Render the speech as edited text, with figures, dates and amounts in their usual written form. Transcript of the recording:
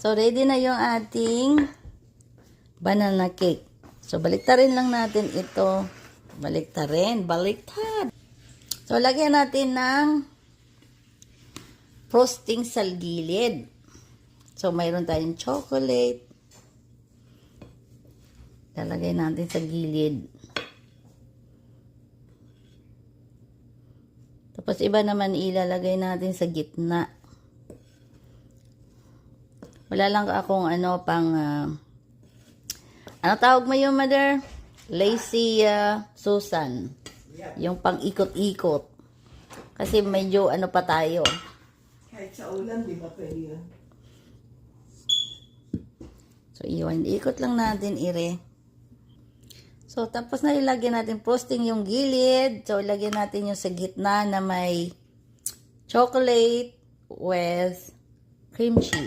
So, ready na yung ating banana cake. So, baliktarin lang natin ito. Baliktarin. Baliktad. So, lagyan natin ng frosting sa gilid. So, mayroon tayong chocolate. Lalagay natin sa gilid. Tapos, iba naman ilalagay natin sa gitna. Wala lang akong ano tawag mo yung mother? Lazy Susan. Yung pang ikot-ikot. Kasi medyo pa tayo. Kahit sa ulan, di ba pwede yun? So, iyon. Ikot lang natin, ire. So, tapos na ilagyan natin frosting yung gilid. So, ilagyan natin yung sa gitna na may chocolate with cream cheese.